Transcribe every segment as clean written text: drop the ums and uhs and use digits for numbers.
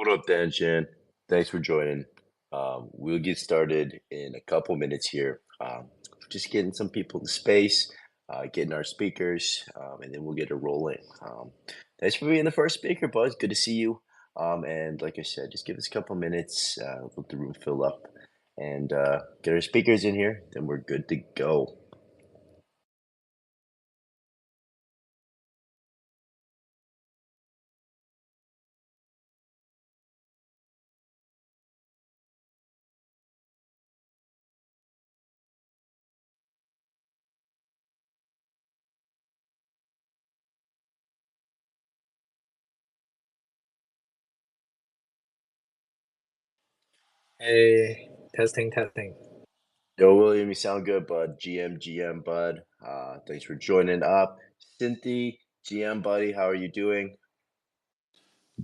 What up, Dan Chan? Thanks for joining. We'll get started in a couple minutes here. Just getting some people to space, getting our speakers, and then we'll get it rolling. Thanks for being the first speaker, Buzz. Good to see you. And like I said, just give us a couple minutes, let the room fill up, and get our speakers in here. Then we're good to go. Hey, testing, testing. Yo, William, you sound good, bud. GM, bud. Thanks for joining up. Cynthia, GM, buddy, how are you doing?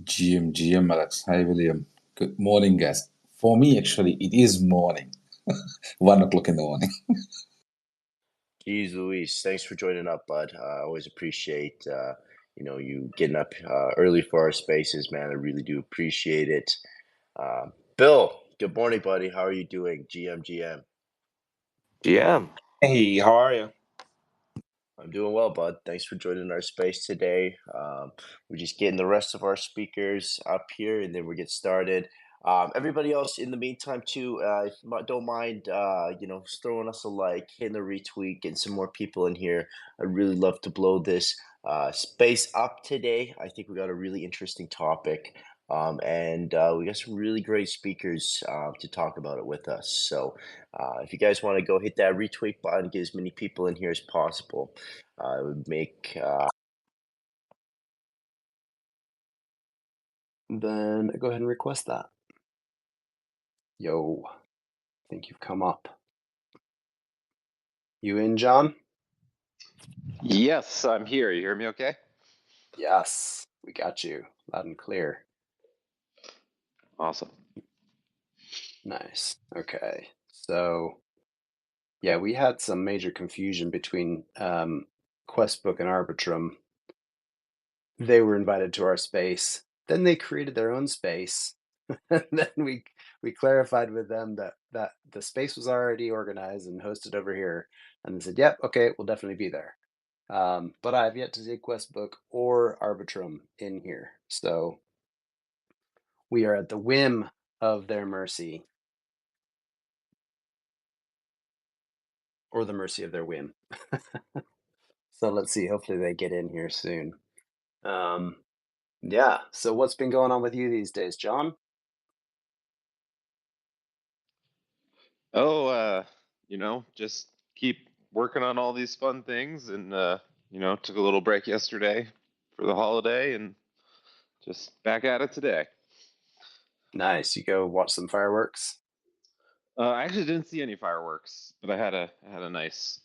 GM, Alex. Hi, William. Good morning, guys. For me, actually, it is morning, 1 o'clock in the morning. Jeez Louise, thanks for joining up, bud. I always appreciate you getting up early for our spaces, man. I really do appreciate it. Bill, good morning, buddy. How are you doing? GM. GM. Hey, how are you? I'm doing well, bud. Thanks for joining our space today. We're just getting the rest of our speakers up here, and then we get started. Everybody else, in the meantime, too, if you don't mind, just throwing us a like, hitting a retweet, getting some more people in here. I'd really love to blow this space up today. I think we got a really interesting topic, and we got some really great speakers to talk about it with us. So if you guys want to go hit that retweet button, get as many people in here as possible. It would make Then go ahead and request that. Yo, I think you've come up. You in, John? Yes, I'm here. You hear me okay? Yes, we got you loud and clear. Awesome. Nice. Okay. So, yeah, we had some major confusion between Questbook and Arbitrum. They were invited to our space. Then they created their own space. And then we clarified with them that the space was already organized and hosted over here. And they said, yep, okay, we'll definitely be there. But I have yet to see Questbook or Arbitrum in here. So we are at the whim of their mercy. Or the mercy of their whim. So let's see. Hopefully they get in here soon. Yeah. So what's been going on with you these days, John? Oh, just keep working on all these fun things and took a little break yesterday for the holiday and just back at it today. Nice. You go watch some fireworks? I actually didn't see any fireworks, but I had a nice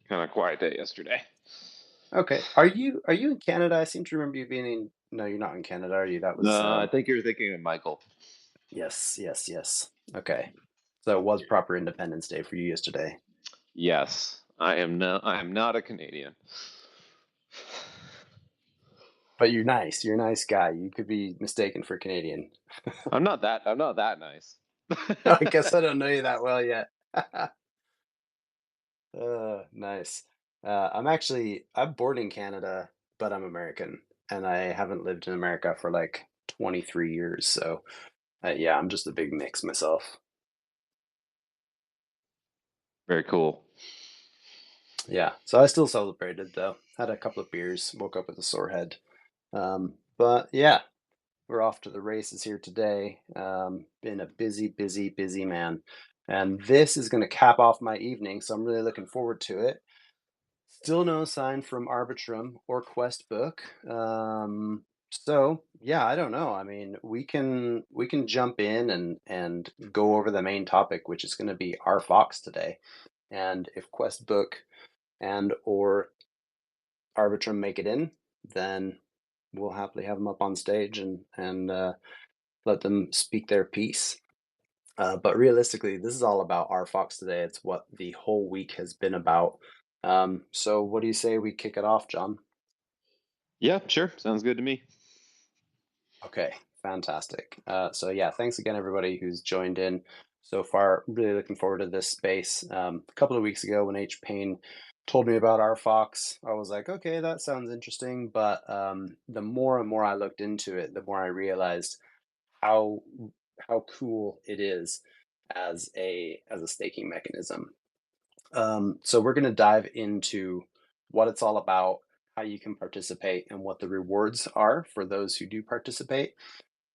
kind of quiet day yesterday. Okay. Are you in Canada? I seem to remember you being in. No, you're not in Canada, are you? That was. I think you're thinking of Michael. Yes. Okay. So it was proper Independence Day for you yesterday. Yes, I am not a Canadian. But you're nice. You're a nice guy. You could be mistaken for Canadian. I'm not that nice. I guess I don't know you that well yet. Nice. I'm born in Canada, but I'm American, and I haven't lived in America for like 23 years. So, yeah, I'm just a big mix myself. Very cool. Yeah, so I still celebrated though. Had a couple of beers, woke up with a sore head. But yeah, we're off to the races here today. Been a busy man. And this is going to cap off my evening, so I'm really looking forward to it. Still no sign from Arbitrum or Questbook. So yeah, I don't know. I mean, we can jump in and go over the main topic, which is going to be our Fox today. And if Questbook and or Arbitrum make it in, then we'll happily have them up on stage and let them speak their piece. But realistically, this is all about our Fox today. It's what the whole week has been about. So what do you say we kick it off, John? Yeah, sure. Sounds good to me. Okay, fantastic. So yeah, thanks again, everybody who's joined in so far. Really looking forward to this space. A couple of weeks ago when H. Payne told me about RFox, I was like, okay, that sounds interesting. But the more and more I looked into it, the more I realized how cool it is as a staking mechanism. So we're going to dive into what it's all about, how you can participate, and what the rewards are for those who do participate.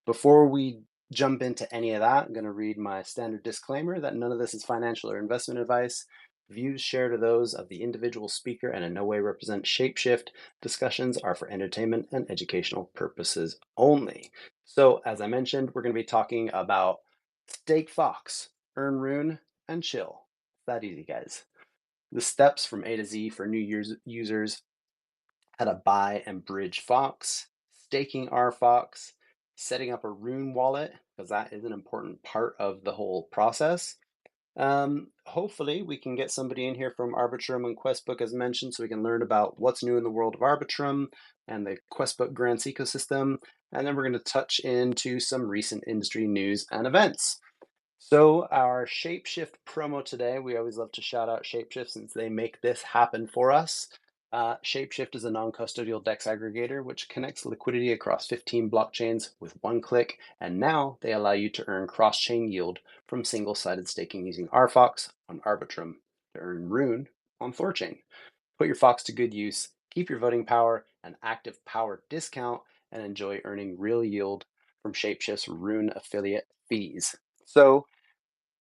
Before we jump into any of that, I'm going to read my standard disclaimer that none of this is financial or investment advice. Views shared are those of the individual speaker and in no way represent Shapeshift. Discussions are for entertainment and educational purposes only. So, as I mentioned, we're going to be talking about Stake Fox, Earn Rune, and Chill. It's that easy, guys. The steps from A to Z for new users, how to buy and bridge Fox, staking our Fox, setting up a Rune wallet, because that is an important part of the whole process. Hopefully we can get somebody in here from Arbitrum and Questbook as mentioned, so we can learn about what's new in the world of Arbitrum and the Questbook grants ecosystem. And then we're going to touch into some recent industry news and events. So our Shapeshift promo today, we always love to shout out Shapeshift since they make this happen for us. Shapeshift is a non-custodial DEX aggregator which connects liquidity across 15 blockchains with one click, and now they allow you to earn cross-chain yield from single-sided staking using RFox on Arbitrum to earn Rune on Thorchain. Put your Fox to good use, keep your voting power and active power discount, and enjoy earning real yield from Shapeshift's Rune affiliate fees. So,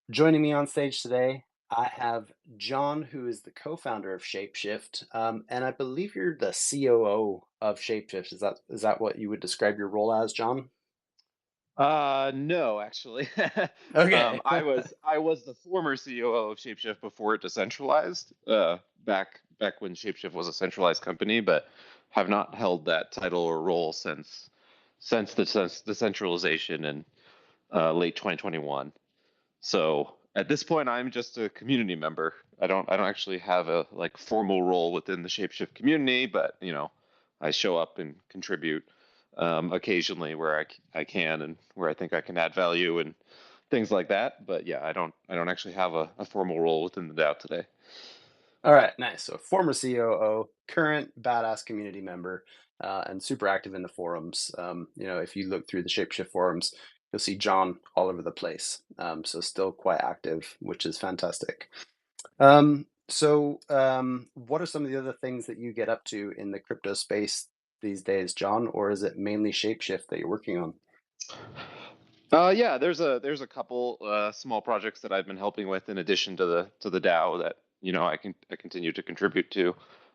joining me on stage today, I have John, who is the co-founder of Shapeshift, and I believe you're the COO of Shapeshift. Is that what you would describe your role as, John? No, actually. Okay. I was the former COO of Shapeshift before it decentralized, back when Shapeshift was a centralized company, but have not held that title or role since the decentralization in late 2021. So at this point, I'm just a community member. I don't actually have a like formal role within the Shapeshift community, but I show up and contribute occasionally where I can and where I think I can add value and things like that. But yeah, I don't actually have a formal role within the DAO today. All right, nice. So former COO, current badass community member, and super active in the forums. If you look through the Shapeshift forums, you'll see John all over the place. So still quite active, which is fantastic. What are some of the other things that you get up to in the crypto space these days, John? Or is it mainly Shapeshift that you're working on? Yeah, there's a couple small projects that I've been helping with in addition to the DAO that I continue to contribute to.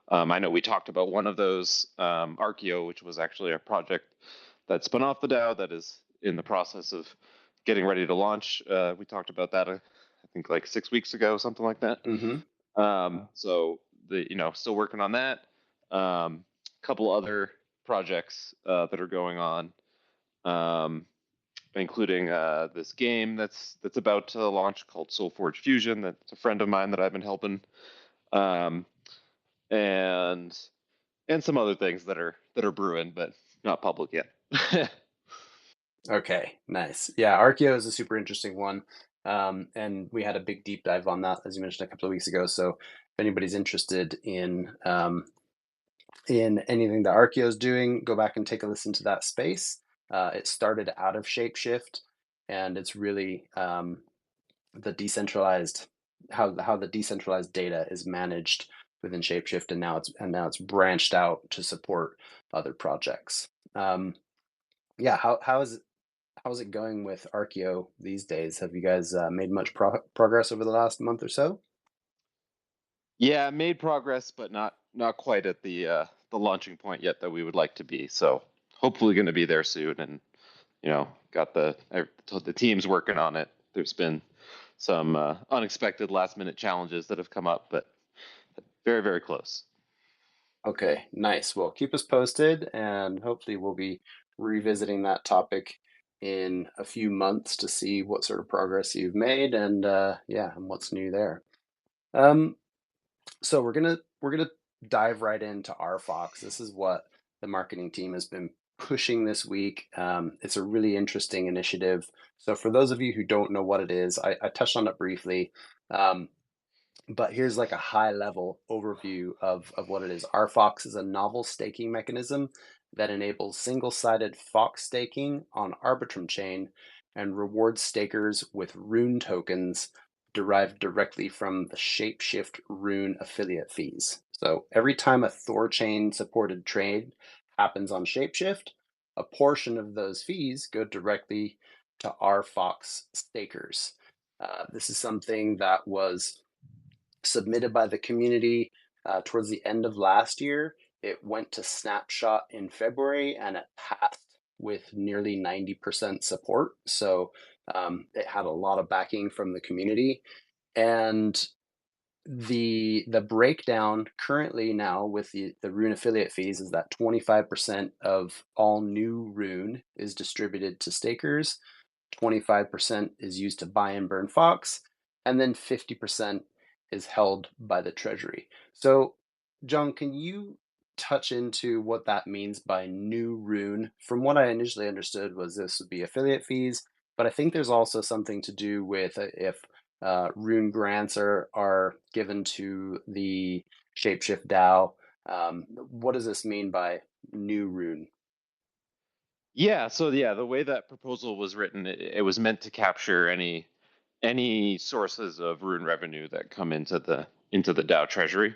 I know we talked about one of those, Archeo, which was actually a project that spun off the DAO that is in the process of getting ready to launch. We talked about that, I think like 6 weeks ago, something like that. So still working on that. Couple other projects that are going on. Including this game that's about to launch called SoulForge Fusion. That's a friend of mine that I've been helping, um, and some other things that are brewing, but not public yet. Okay, nice. Yeah, Archeo is a super interesting one. And we had a big deep dive on that, as you mentioned, a couple of weeks ago. So if anybody's interested in anything that Archeo is doing, go back and take a listen to that space. It started out of Shapeshift, and it's really the decentralized how the decentralized data is managed within Shapeshift, and now it's branched out to support other projects. Yeah, how is it going with Archeo these days? Have you guys made much progress over the last month or so? Yeah, made progress, but not quite at the launching point yet that we would like to be. So hopefully going to be there soon, and got the teams working on it. There's been some unexpected last minute challenges that have come up, but very, very close. Okay, nice. Well, keep us posted, and hopefully we'll be revisiting that topic in a few months to see what sort of progress you've made, and and what's new there. So we're gonna dive right into RFox. This is what the marketing team has been pushing this week. It's a really interesting initiative. So for those of you who don't know what it is, I touched on it briefly. Um, but here's like a high level overview of what it is. RFox is a novel staking mechanism that enables single-sided Fox staking on Arbitrum chain and rewards stakers with rune tokens derived directly from the Shapeshift rune affiliate fees. So every time a Thorchain supported trade happens on Shapeshift, a portion of those fees go directly to RFox stakers. This is something that was submitted by the community towards the end of last year. It went to Snapshot in February and it passed with nearly 90% support. So it had a lot of backing from the community. And the breakdown currently now with the Rune affiliate fees is that 25% of all new Rune is distributed to stakers, 25% is used to buy and burn Fox, and then 50% is held by the Treasury. So, John, can you touch into what that means by new Rune? From what I initially understood was this would be affiliate fees, but I think there's also something to do with if Rune grants are given to the Shapeshift DAO. What does this mean by new Rune? Yeah, so yeah, the way that proposal was written, it was meant to capture any sources of rune revenue that come into the DAO treasury.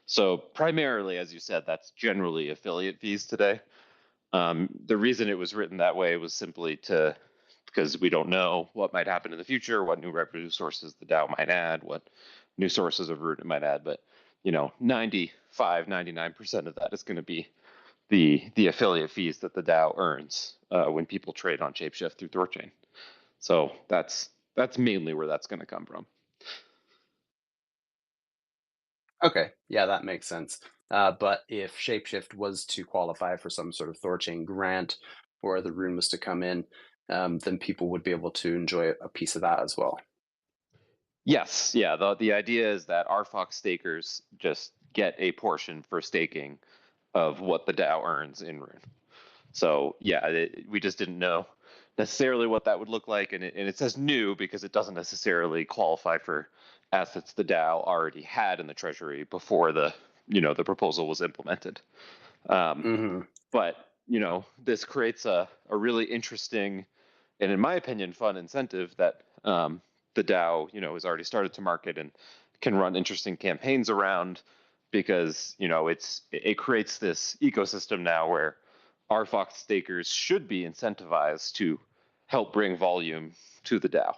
So primarily, as you said, that's generally affiliate fees today. The reason it was written that way was simply because we don't know what might happen in the future, what new revenue sources the DAO might add, what new sources of rune it might add. But 95, 99% of that is going to be the affiliate fees that the DAO earns when people trade on Shapeshift through Thorchain. So that's mainly where that's going to come from. Okay, yeah, that makes sense. But if Shapeshift was to qualify for some sort of Thorchain grant or the rune was to come in, then people would be able to enjoy a piece of that as well. Yes, yeah. The idea is that our Fox stakers just get a portion for staking of what the DAO earns in Rune. So yeah, we just didn't know necessarily what that would look like, and it says new because it doesn't necessarily qualify for assets the DAO already had in the treasury before the proposal was implemented. Mm-hmm. But this creates a really interesting and, in my opinion, fun incentive that the DAO has already started to market and can run interesting campaigns around, because it creates this ecosystem now where our Fox stakers should be incentivized to help bring volume to the DAO,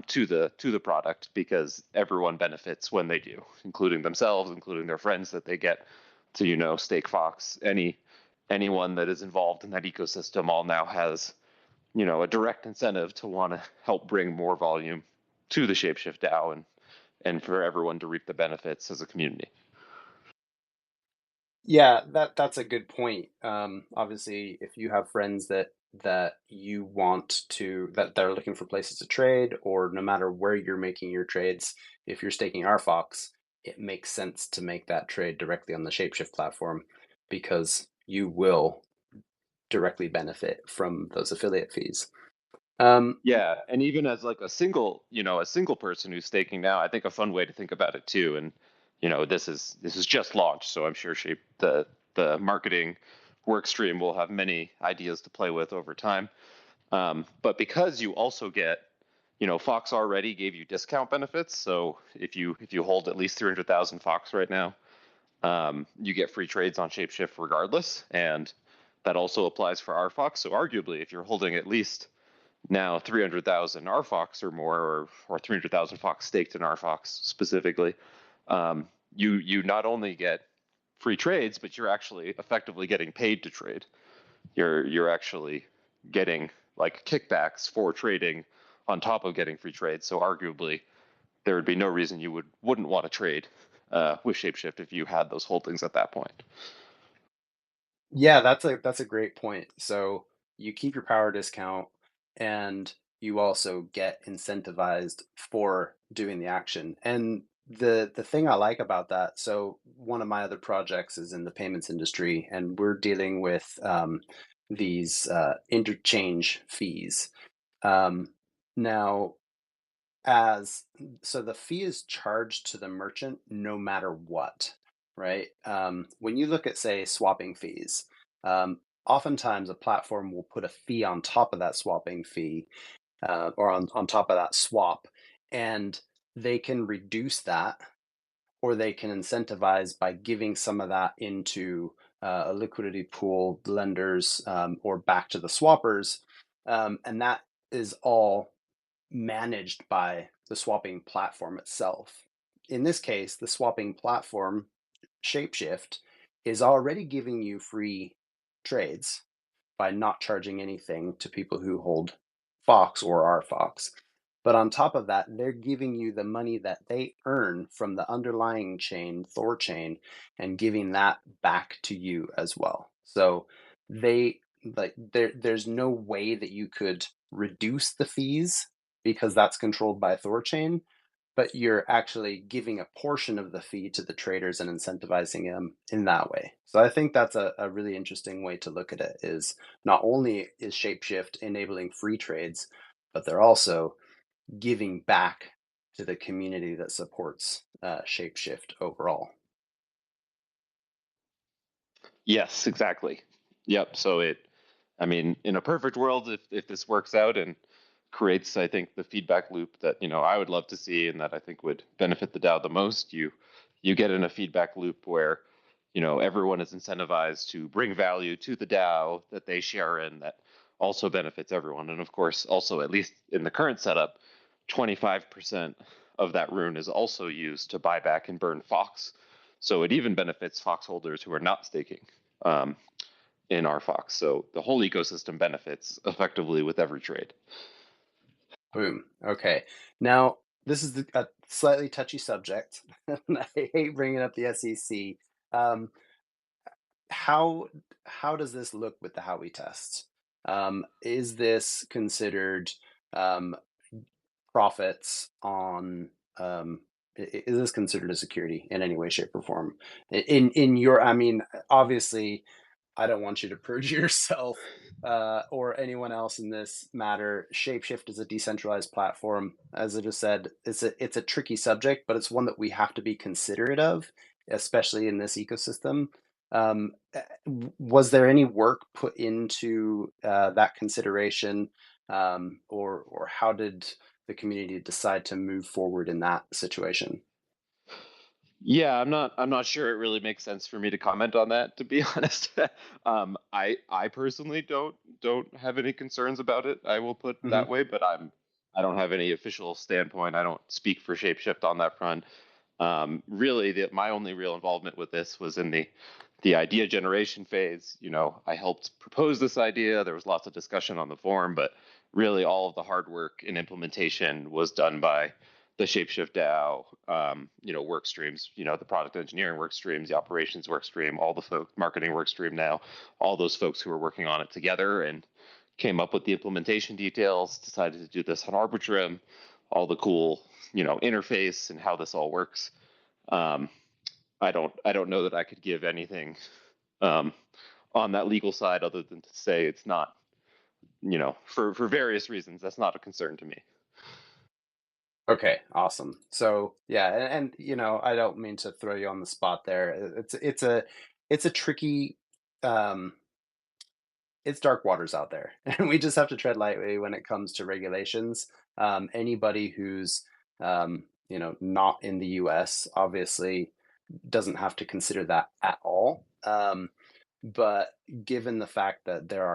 to the product, because everyone benefits when they do, including themselves, including their friends that they get to stake Fox. Anyone that is involved in that ecosystem all now has a direct incentive to want to help bring more volume to the Shapeshift DAO and for everyone to reap the benefits as a community. Yeah, that's a good point. Obviously, if you have friends that you want to that are looking for places to trade, or no matter where you're making your trades, if you're staking RFox, it makes sense to make that trade directly on the Shapeshift platform because you will directly benefit from those affiliate fees. Yeah, and even as like a single person who's staking now, I think a fun way to think about it too, and this is just launched, so I'm sure the marketing work stream will have many ideas to play with over time. But because you also get, Fox already gave you discount benefits, so if you hold at least 300,000 Fox right now, you get free trades on Shapeshift regardless, and that also applies for our Fox. So arguably, if you're holding at least now 300,000 RFox or more, or 300,000 Fox staked in RFox specifically, you not only get free trades, but you're actually effectively getting paid to trade. You're actually getting like kickbacks for trading on top of getting free trades. So arguably, there would be no reason you wouldn't want to trade with Shapeshift if you had those holdings at that point. Yeah, that's a great point. So you keep your power discount and you also get incentivized for doing the action. And the thing I like about that, so one of my other projects is in the payments industry, and we're dealing with these interchange fees. Now, so the fee is charged to the merchant no matter what, right? When you look at, say, swapping fees, oftentimes a platform will put a fee on top of that swapping fee, or on top of that swap, and they can reduce that, or they can incentivize by giving some of that into a liquidity pool, lenders, or back to the swappers. And that is all managed by the swapping platform itself. In this case, the swapping platform, Shapeshift, is already giving you free trades by not charging anything to people who hold Fox or are Fox. But on top of that, they're giving you the money that they earn from the underlying chain, Thor chain, and giving that back to you as well. So there's no way that you could reduce the fees because that's controlled by Thor chain, but you're actually giving a portion of the fee to the traders and incentivizing them in that way. So I think that's a really interesting way to look at it, is not only is Shapeshift enabling free trades, but they're also giving back to the community that supports Shapeshift overall. Yes, exactly. Yep. So I mean, in a perfect world, if this works out and creates, I think, the feedback loop that, I would love to see and that I think would benefit the DAO the most, you get in a feedback loop where, everyone is incentivized to bring value to the DAO that they share in, that also benefits everyone. And of course, also, at least in the current setup, 25% of that rune is also used to buy back and burn Fox. So it even benefits Fox holders who are not staking in our Fox. So the whole ecosystem benefits effectively with every trade. Boom. Okay. Now, this is a slightly touchy subject. I hate bringing up the SEC. Um, how does this look with the Howey test? Is this considered profits on? Is this considered a security in any way, shape, or form? In your, I mean, obviously, I don't want you to perjure yourself or anyone else in this matter. Shapeshift is a decentralized platform. As I just said, it's a tricky subject, but it's one that we have to be considerate of, especially in this ecosystem. Was there any work put into that consideration, or how did the community decide to move forward in that situation? Yeah, I'm not sure it really makes sense for me to comment on that, to be honest. I personally don't have any concerns about it. I will put Hmm. that way, but I don't have any official standpoint. I don't speak for Shapeshift on that front. Really, my only real involvement with this was in the idea generation phase. I helped propose this idea. There was lots of discussion on the forum, but really all of the hard work and implementation was done by the Shapeshift DAO, work streams, the product engineering work streams, the operations work stream, all the marketing work stream now, all those folks who were working on it together and came up with the implementation details, decided to do this on Arbitrum, all the cool, interface and how this all works. Um, I don't know that I could give anything on that legal side other than to say it's not, for various reasons, that's not a concern to me. Okay, awesome. So yeah, and I don't mean to throw you on the spot there. It's a tricky, um, it's dark waters out there, and we just have to tread lightly when it comes to regulations. Anybody who's not in the U.S. obviously doesn't have to consider that at all. But given the fact that there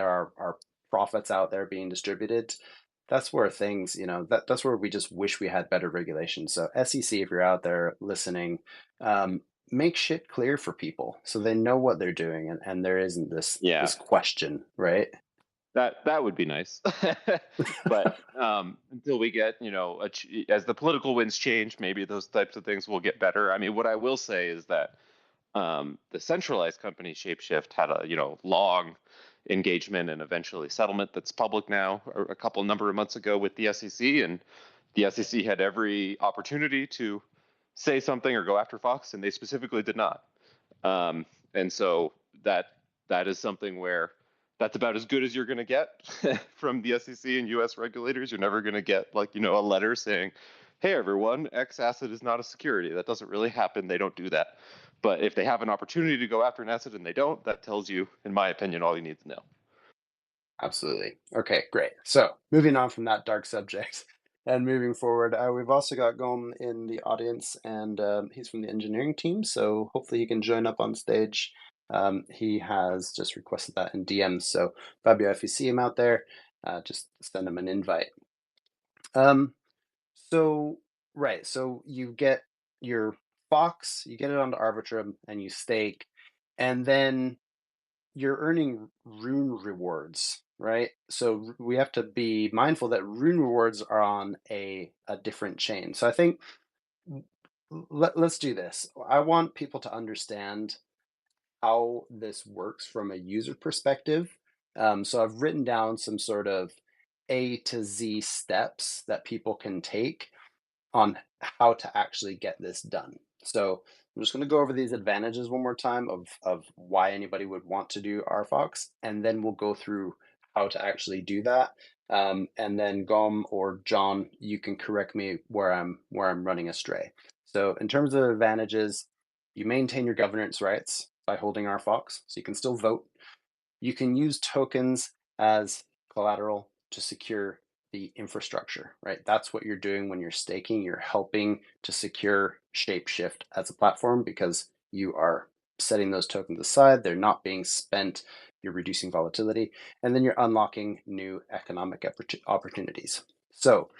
are profits out there being distributed, that's where things, that's where we just wish we had better regulations. So SEC, if you're out there listening, um, make shit clear for people so they know what they're doing, and there isn't Yeah, this question, right? that would be nice. But until we get, as the political winds change, maybe those types of things will get better. I mean, what I will say is that the centralized company Shapeshift had a long engagement and eventually settlement that's public now a couple number of months ago with the SEC, and the SEC had every opportunity to say something or go after Fox, and they specifically did not. And so that that is something where that's about as good as you're going to get from the SEC and US regulators. You're never going to get like, a letter saying, hey, everyone, X asset is not a security. That doesn't really happen. They don't do that. But if they have an opportunity to go after an asset and they don't, that tells you, in my opinion, all you need to know. Absolutely. Okay, great. So moving on from that dark subject and moving forward, we've also got Gom in the audience, and he's from the engineering team. So hopefully he can join up on stage. He has just requested that in DMs. So Fabio, if you see him out there, just send him an invite. So right, so you get your Fox, you get it onto Arbitrum, and you stake, and then you're earning rune rewards, right? So we have to be mindful that rune rewards are on a different chain. So I think let's do this. I want people to understand how this works from a user perspective. So I've written down some sort of A to Z steps that people can take on how to actually get this done. So I'm just going to go over these advantages one more time of why anybody would want to do RFox, and then we'll go through how to actually do that. And then Gom or John, you can correct me where I'm running astray. So in terms of advantages, you maintain your governance rights by holding RFox, so you can still vote. You can use tokens as collateral to secure the infrastructure, right? That's what you're doing when you're staking. You're helping to secure Shapeshift as a platform because you are setting those tokens aside. They're not being spent. You're reducing volatility, and then you're unlocking new economic opportunities. So,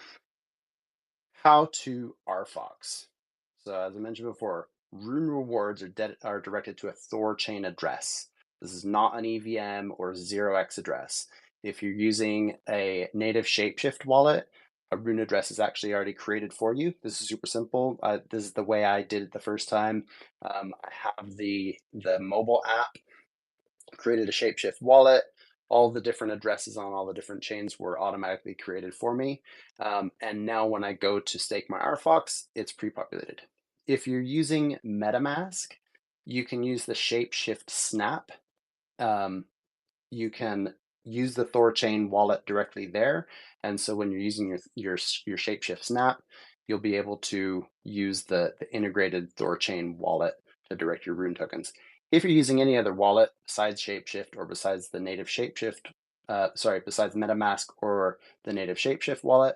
how to RFox? So, as I mentioned before, rune rewards are directed to a Thor chain address. This is not an EVM or 0x address. If you're using a native Shapeshift wallet, a rune address is actually already created for you. This is super simple. This is the way I did it the first time. I have the mobile app, created a Shapeshift wallet. All the different addresses on all the different chains were automatically created for me. And now when I go to stake my RFox, it's pre-populated. If you're using MetaMask, you can use the Shapeshift Snap. You can use the Thorchain wallet directly there. And so when you're using your Shapeshift Snap, you'll be able to use the integrated Thorchain wallet to direct your rune tokens. If you're using any other wallet besides Shapeshift or besides the native Shapeshift, besides MetaMask or the native Shapeshift wallet,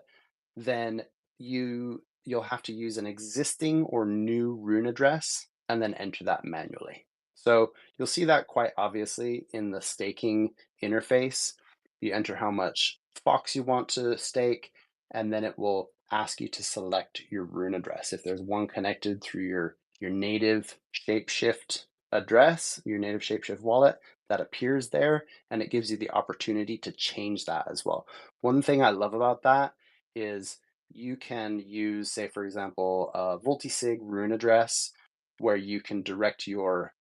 then you'll have to use an existing or new rune address and then enter that manually. So you'll see that quite obviously in the staking interface. You enter how much Fox you want to stake, and then it will ask you to select your rune address. If there's one connected through your native Shapeshift address, your native Shapeshift wallet, that appears there, and it gives you the opportunity to change that as well. One thing I love about that is you can use, say, for example, a multi-sig rune address where you can direct your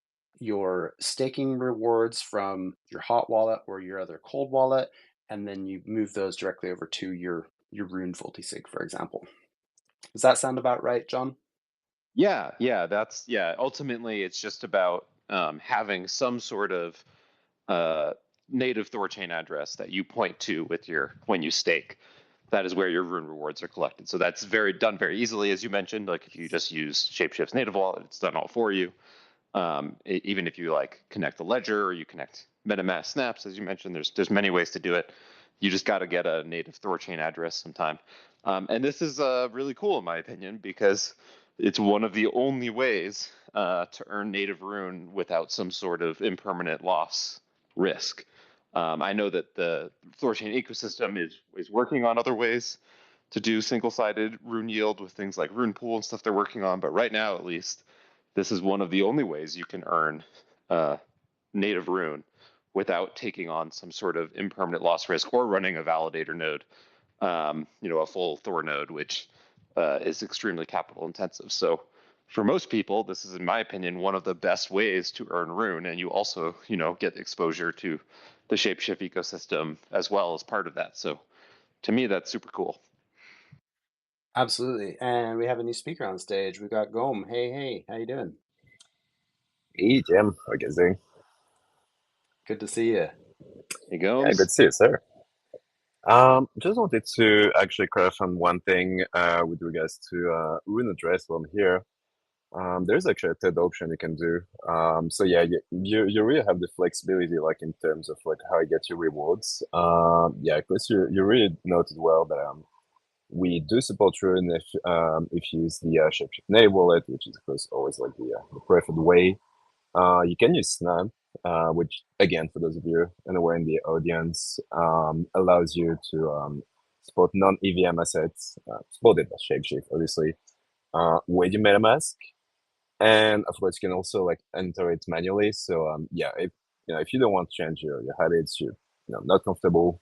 staking rewards from your hot wallet or your other cold wallet, and then you move those directly over to your rune multi-sig, for example. Does that sound about right, John? Yeah, that's ultimately it's just about having some sort of native Thorchain address that you point to with when you stake. That is where your rune rewards are collected. So that's done very easily, as you mentioned. Like if you just use Shapeshift's native wallet, it's done all for you. Even if you like connect the ledger or you connect MetaMask snaps, as you mentioned, there's many ways to do it. You just got to get a native Thorchain address sometime. And this is really cool in my opinion because it's one of the only ways to earn native rune without some sort of impermanent loss risk. I know that the Thorchain ecosystem is working on other ways to do single-sided rune yield with things like rune pool and stuff they're working on, but right now at least, this is one of the only ways you can earn native rune without taking on some sort of impermanent loss risk or running a validator node, a full Thor node, which is extremely capital intensive. So for most people, this is, in my opinion, one of the best ways to earn rune, and you also, get exposure to the Shapeshift ecosystem as well as part of that. So to me, that's super cool. Absolutely. And we have a new speaker on stage. We've got Gom. Hey, how you doing? Hey, Jim. How you guys doing? Good to see you. Hey, Yeah, good Gomes. to see you, sir. Just wanted to actually clarify on one thing with regards to rune address while I'm here. There's actually a TED option you can do. So yeah, you really have the flexibility, like in terms of like how you get your rewards. Yeah, because you really noted well that we do support Rune if you use the Shapeshift native wallet, which is of course always like the preferred way. You can use Snap, which again, for those of you unaware in the audience, allows you to support non-EVM assets, supported by Shapeshift, obviously, with your MetaMask. And of course, you can also like enter it manually. So yeah, if you don't want to change your habits, you're not comfortable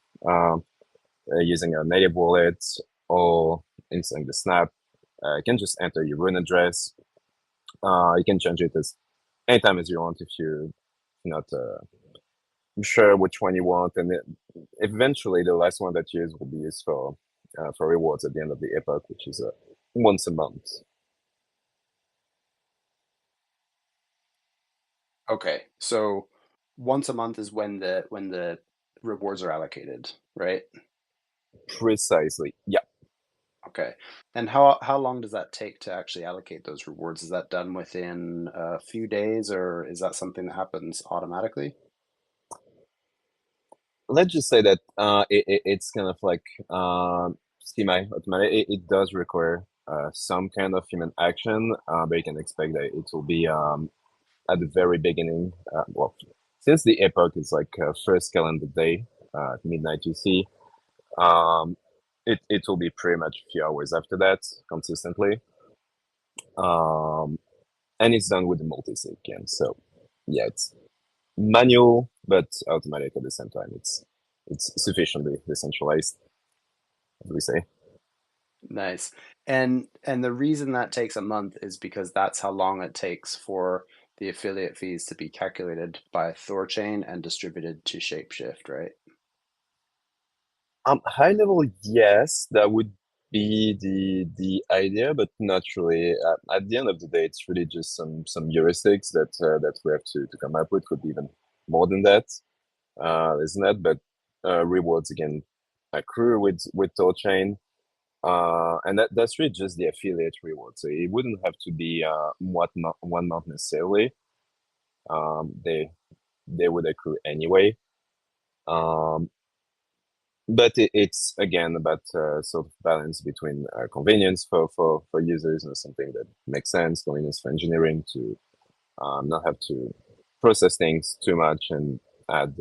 using a native wallet or installing the Snap, you can just enter your Rune address. You can change it as anytime as you want if you're not sure which one you want, and eventually the last one that you use will be used for rewards at the end of the epoch, which is once a month. Okay, so once a month is when the rewards are allocated, right? Precisely. Yeah. Okay. And how long does that take to actually allocate those rewards? Is that done within a few days, or is that something that happens automatically? Let's just say that it's kind of like semi-automatic. It does require some kind of human action, but you can expect that it will be at the very beginning. Well, since the epoch is like first calendar day, midnight UC, it will be pretty much a few hours after that consistently. And it's done with the multi-sig again. So yeah, it's manual but automatic at the same time. It's sufficiently decentralized, as we say. Nice. And the reason that takes a month is because that's how long it takes for the affiliate fees to be calculated by Thorchain and distributed to Shapeshift, right? High level, yes, that would be the idea, but not really. At the end of the day, it's really just some heuristics that we have to come up with. Could be even more than that, isn't it? But rewards again accrue with Torchain, and that's really just the affiliate reward. So it wouldn't have to be one month necessarily. They would accrue anyway. But it's again about sort of balance between convenience for users and something that makes sense, convenience for engineering to not have to process things too much and add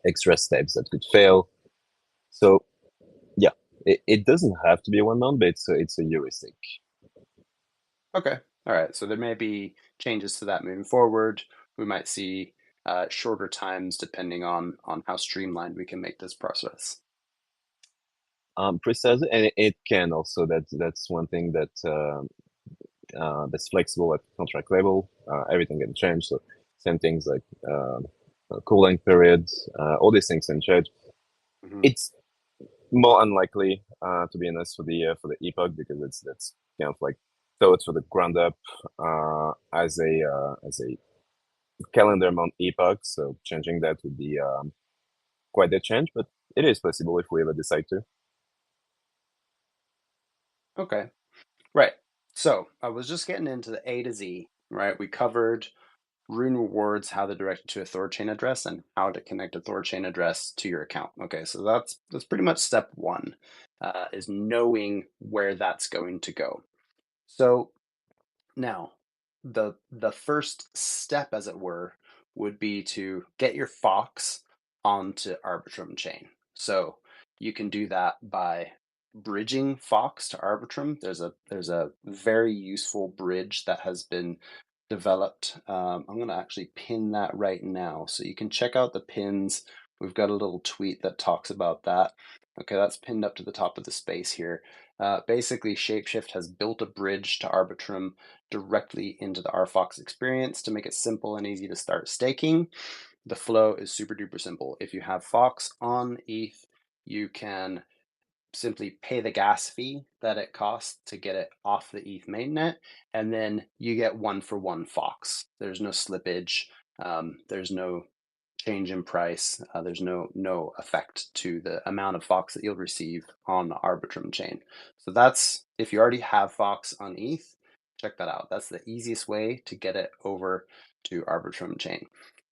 extra steps that could fail. So yeah, it doesn't have to be 1 month, but it's a heuristic. Okay. All right. So there may be changes to that moving forward. We might see shorter times depending on how streamlined we can make this process. Precisely, and it can also that's one thing that that's flexible at contract level. Everything can change. So same things like cooling periods, all these things can change. Mhm. It's more unlikely, to be honest, for the epoch because that's kind of like thought for the ground up as a calendar month epoch. So changing that would be quite a change, but it is possible if we ever decide to. Okay. Right. So I was just getting into the A to Z, right? We covered Rune rewards, how they're directed to a Thorchain address, and how to connect a Thorchain address to your account. Okay, so that's pretty much step one, is knowing where that's going to go. So now, the first step, as it were, would be to get your Fox onto Arbitrum chain. So you can do that by bridging Fox to Arbitrum. There's a very useful bridge that has been developed. I'm going to actually pin that right now, so you can check out the pins. We've got a little tweet that talks about that. Okay, that's pinned up to the top of the space here. Basically, Shapeshift has built a bridge to Arbitrum directly into the RFox experience to make it simple and easy to start staking. The flow is super duper simple. If you have Fox on ETH, you can simply pay the gas fee that it costs to get it off the ETH mainnet, and then you get 1-for-1 Fox. There's no slippage. There's no change in price. There's no effect to the amount of Fox that you'll receive on the Arbitrum chain. So that's, if you already have Fox on ETH, check that out. That's the easiest way to get it over to Arbitrum chain.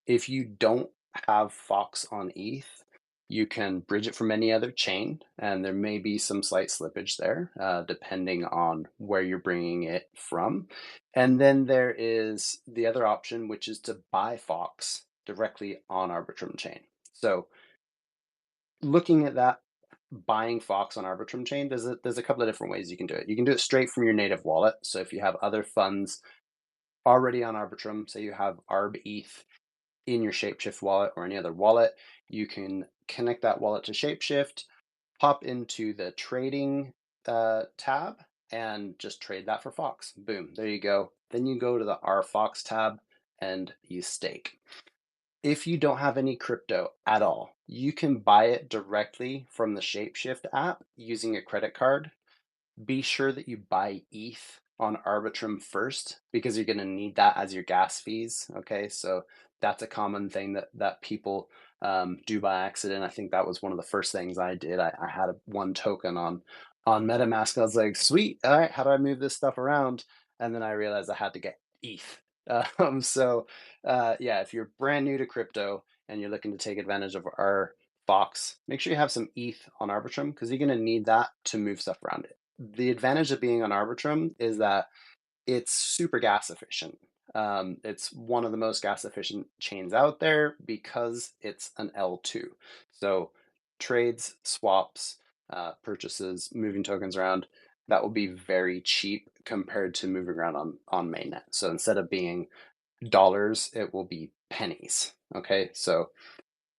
If you don't have Fox on ETH, you can bridge it from any other chain, and there may be some slight slippage there, depending on where you're bringing it from. And then there is the other option, which is to buy Fox directly on Arbitrum chain. So looking at that, buying Fox on Arbitrum chain, there's a couple of different ways you can do it. You can do it straight from your native wallet. So if you have other funds already on Arbitrum, say you have Arb ETH in your Shapeshift wallet or any other wallet, you can connect that wallet to Shapeshift, pop into the trading tab, and just trade that for Fox. Boom, there you go. Then you go to the R Fox tab and you stake. If you don't have any crypto at all, you can buy it directly from the Shapeshift app using a credit card. Be sure that you buy ETH on Arbitrum first, because you're going to need that as your gas fees. Okay, so that's a common thing that people do by accident. I think that was one of the first things I did. I had one token on MetaMask. I was like, sweet, all right, how do I move this stuff around? And then I realized I had to get ETH. Yeah, if you're brand new to crypto and you're looking to take advantage of our Fox, make sure you have some ETH on Arbitrum, because you're going to need that to move stuff around it. The advantage of being on Arbitrum is that it's super gas efficient. It's one of the most gas efficient chains out there because it's an L2. So trades, swaps, purchases, moving tokens around, that will be very cheap compared to moving around on mainnet. So instead of being dollars, it will be pennies. Okay, so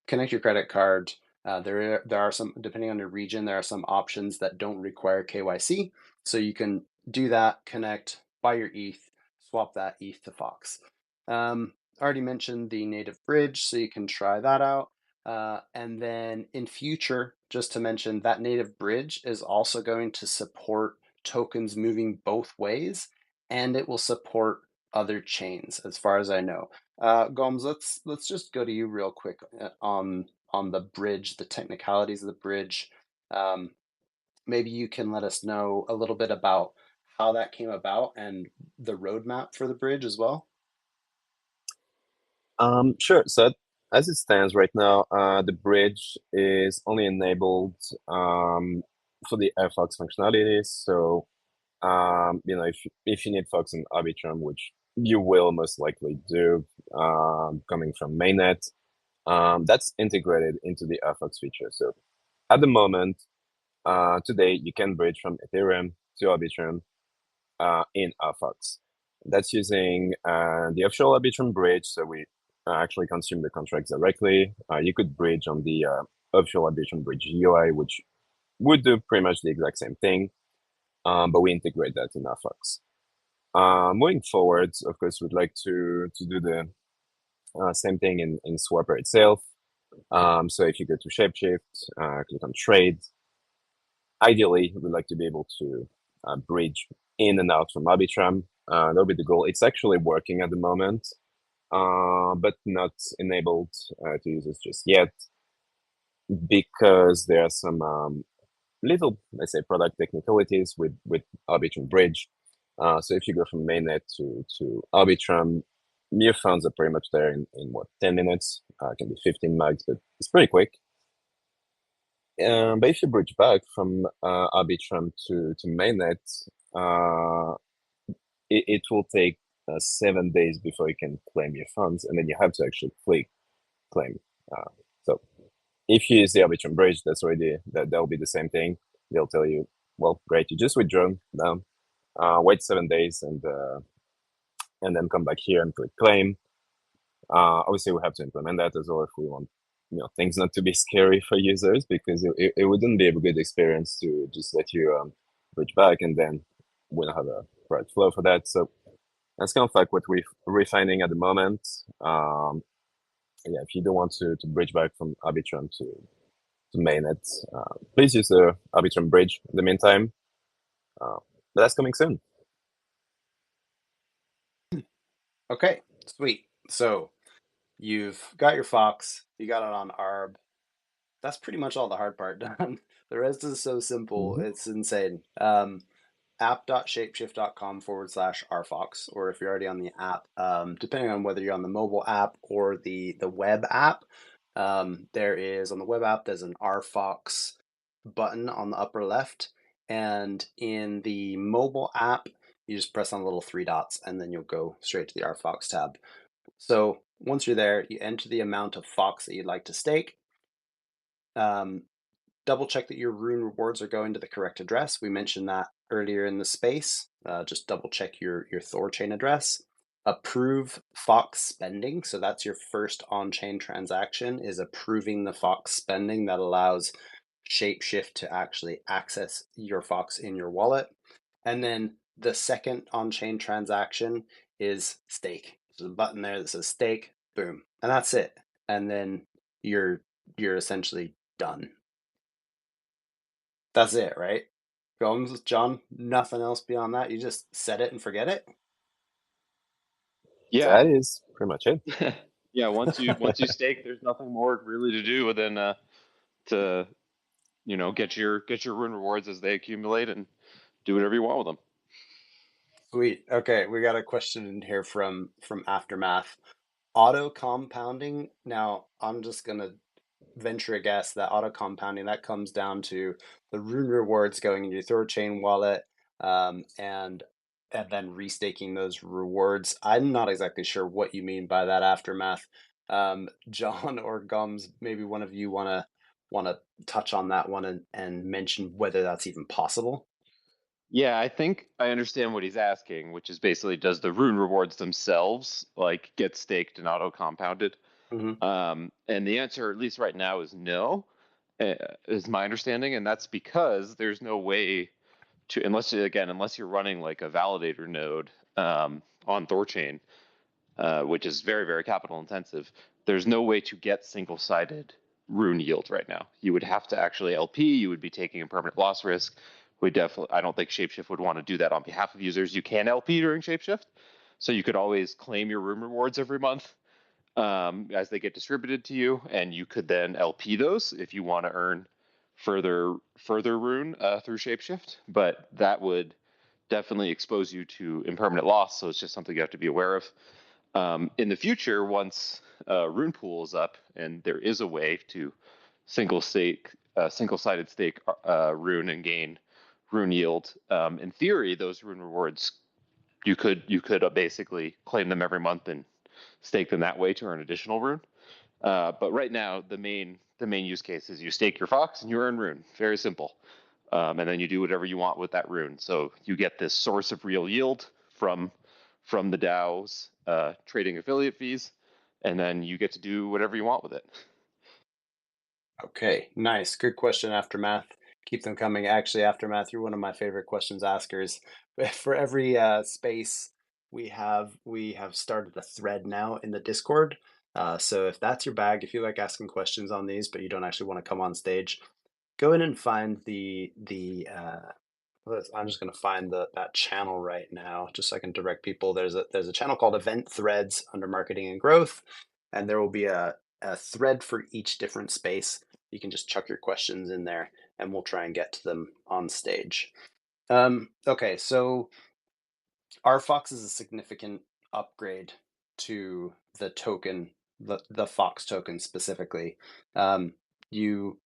connect your credit card. There are some, depending on your region, there are some options that don't require KYC. So you can do that, connect, buy your ETH, swap that ETH to Fox. Already mentioned the native bridge, so you can try that out. And then in future, just to mention, that native bridge is also going to support tokens moving both ways, and it will support other chains, as far as I know. Gomes, let's just go to you real quick on the bridge, the technicalities of the bridge. Maybe you can let us know a little bit about how that came about and the roadmap for the bridge as well. Sure. So as it stands right now, the bridge is only enabled for the Fox functionalities. So if you need Fox and Arbitrum, which you will most likely do, coming from mainnet, that's integrated into the Fox feature. So at the moment, today you can bridge from Ethereum to Arbitrum in Fox. That's using the official Arbitrum bridge. So we actually consume the contracts directly. You could bridge on the official Arbitrum bridge UI, which would do pretty much the exact same thing, but we integrate that in Fox. Moving forward, of course, we'd like to do the same thing in Swapper itself. So if you go to Shapeshift, click on Trade, ideally, we'd like to be able to bridge in and out from Arbitrum. That'll be the goal. It's actually working at the moment, but not enabled to users just yet, because there are some little, let's say, product technicalities with Arbitrum Bridge. So if you go from mainnet to Arbitrum, your funds are pretty much there in what, 10 minutes? It can be 15 max, but it's pretty quick. But if you bridge back from Arbitrum to mainnet, it will take 7 days before you can claim your funds, and then you have to actually click claim. So if you use the Arbitrum bridge, that'll be the same thing. They'll tell you, well, great, you just withdrawn. Now, wait 7 days and then come back here and click claim. Obviously, we have to implement that as well if we want things not to be scary for users, because it wouldn't be a good experience to just let you bridge back and then we don't have a right flow for that. So that's kind of like what we're refining at the moment. If you don't want to bridge back from Arbitrum to mainnet, please use the Arbitrum bridge in the meantime. But that's coming soon. Okay, sweet. So you've got your Fox, you got it on ARB. That's pretty much all the hard part done. The rest is so simple, Mm-hmm. it's insane. App.shapeshift.com/rfox, or if you're already on the app, depending on whether you're on the mobile app or the web app, there is on the web app, there's an rfox button on the upper left, and in the mobile app, you just press on the little three dots, and then you'll go straight to the rfox tab. So once you're there, you enter the amount of Fox that you'd like to stake. Double check that your Rune rewards are going to the correct address. We mentioned that earlier in the space. Just double check your Thorchain address. Approve Fox spending. So that's your first on-chain transaction, is approving the Fox spending that allows Shapeshift to actually access your Fox in your wallet. And then the second on-chain transaction is stake. There's a button there that says stake, boom. And that's it. And then you're essentially done. That's it, right? Gomes, John, nothing else beyond that. You just set it and forget it. Yeah. That is pretty much it. Yeah, once you stake, there's nothing more really to do than to get your rune rewards as they accumulate and do whatever you want with them. Sweet. Okay, we got a question in here from Aftermath. Auto compounding. Now, I'm just gonna venture a guess that auto compounding, that comes down to the rune rewards going into your Thorchain wallet, and then restaking those rewards. I'm not exactly sure what you mean by that, Aftermath. John or Gums, maybe one of you wanna touch on that one and mention whether that's even possible. Yeah, I think I understand what he's asking, which is basically, does the rune rewards themselves like get staked and auto compounded? Mm-hmm. And the answer, at least right now, is no, is my understanding, and that's because there's no way to, unless you're running like a validator node on Thorchain, which is very, very capital intensive. There's no way to get single-sided rune yield right now. You would have to actually LP. You would be taking a permanent loss risk. I don't think Shapeshift would want to do that on behalf of users. You can LP during Shapeshift, so you could always claim your rune rewards every month as they get distributed to you, and you could then LP those if you want to earn further rune through Shapeshift. But that would definitely expose you to impermanent loss, so it's just something you have to be aware of. In the future, once Rune Pool is up and there is a way to single-sided stake Rune and gain Rune yield, in theory, those Rune rewards you could basically claim them every month and stake them that way to earn additional Rune. But right now, the main use case is you stake your Fox and you earn Rune. Very simple. And then you do whatever you want with that Rune. So you get this source of real yield from the DAO's trading affiliate fees, and then you get to do whatever you want with it. Okay, nice. Good question, Aftermath. Keep them coming. Actually, Aftermath, you're one of my favorite questions askers. For every space we have started a thread now in the Discord. So if that's your bag, if you like asking questions on these, but you don't actually want to come on stage, go in and find I'm just going to find that channel right now, just so I can direct people. There's a channel called Event Threads under Marketing and Growth, and there will be a thread for each different space. You can just chuck your questions in there, and we'll try and get to them on stage. Okay, so rfox is a significant upgrade to the token, the Fox token specifically. You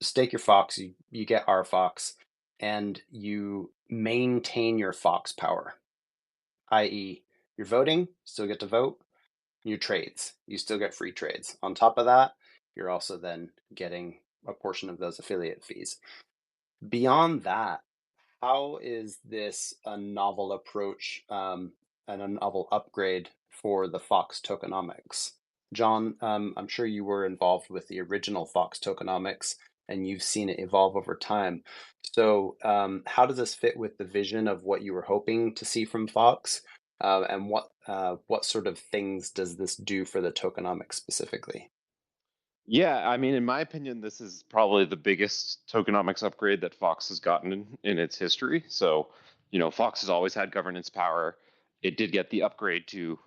stake your Fox, you get rfox, and you maintain your Fox power, i.e., you're voting, still get to vote. Your trades, you still get free trades. On top of that, you're also then getting a portion of those affiliate fees. Beyond that, how is this a novel approach and a novel upgrade for the Fox tokenomics? John, I'm sure you were involved with the original Fox tokenomics and you've seen it evolve over time. So, how does this fit with the vision of what you were hoping to see from Fox? And what sort of things does this do for the tokenomics specifically? Yeah, I mean, in my opinion, this is probably the biggest tokenomics upgrade that Fox has gotten in its history. So, Fox has always had governance power. It did get the upgrade to